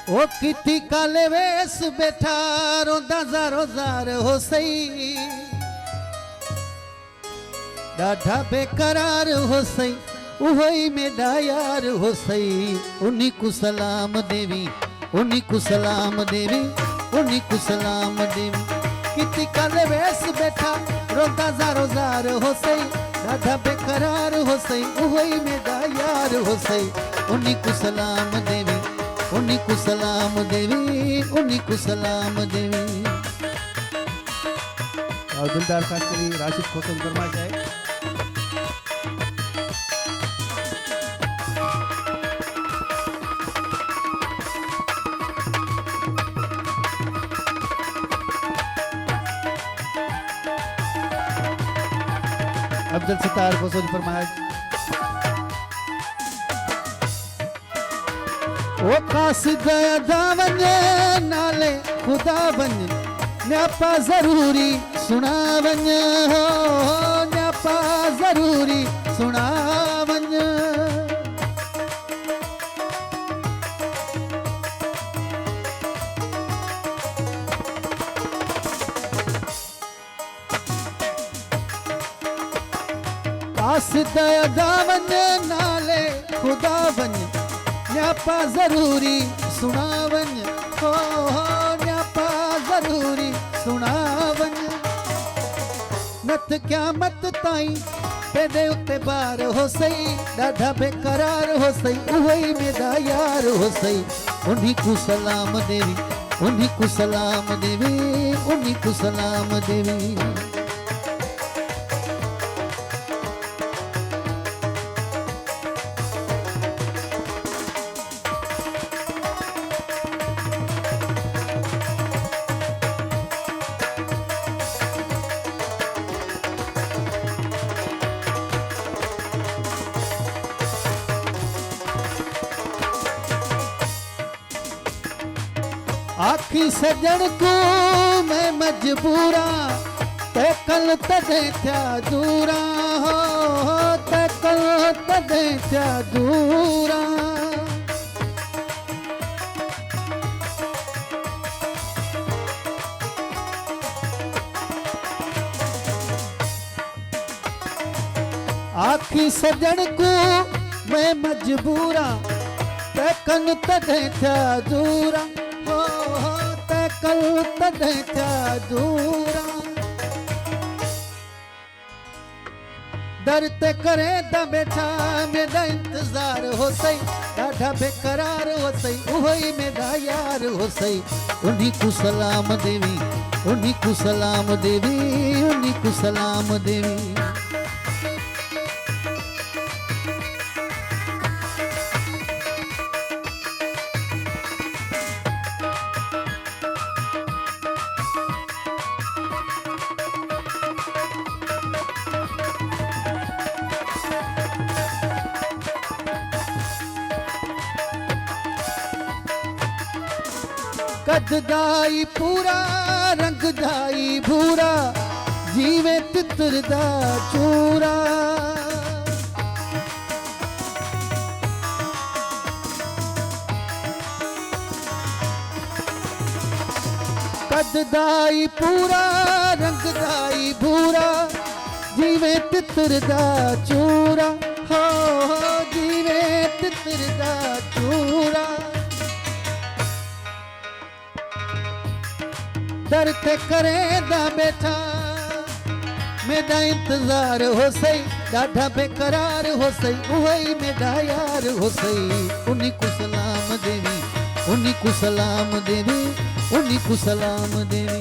ओ किती काले वेस बैठा रोंदा ज़ारो ज़ार हो सही ॾाढा बेकरार हो सही उहोई मेरा यार हो सही उन्हीं को सलाम देवी उन्हीं को सलाम देवी उन्हीं को सलाम देवी किती काले वेस बैठा रोंदा ज़ारो ज़ार हो सही ॾाढा बेकरार हो सही उहोई मेरा यार हो सही उन्हीं को सलाम देवी उन्हीं को सलाम देवी उन्हीं को सलाम देवी। और दिलदार खास करी राशिद खोतम फरमाइश है। अब्दुल सत्तार खोसोज फरमाइश। ओ कासिद दावन नाले खुदा बन न्यापा जरूरी सुनावन हो न्यापा जरूरी सुनावन कासिद दावन नाले खुदा बन न्यापा जरूरी सुनावन हो न्यापा जरूरी सुनावन नत क्या मत ताई पेदे उत्ते बार हो सही ॾाढा बेकरार हो सही उहोई मेरा यार हो सही उन्हीं को सलाम देवी उन्हीं को सलाम देवी उन्हीं को सलाम देवी। आखी सजन को मैं मजबूरा ते कल तदे थया दूरा हो ते कल तदे थया दूरा आखी सजन को मैं मजबूरा ते कल तदे थया दूरा कल तदे थया दूरा दर ते करे दा बैठा मेरा इंतजार हो सही ॾाढा बेकरार हो सही उहोई मेरा यार हो सही उन्हीं को सलाम देवी उन्हीं को सलाम देवी उन्हीं को सलाम देवी। कद दाई पूरा रंग दाई भूरा जीवे तितर दा चूरा कद दाई पूरा रंग दाई भूरा जीवे तितर दा चूरा हो जीवे तितर दा चूरा दर ते करे दा बैठा मेरा इंतजार हो सही ॾाढा बेकरार हो सही उहोई मेरा यार हो सही उन्हीं को सलाम देवी उन्हीं को सलाम देवी उन्हीं को सलाम देवी।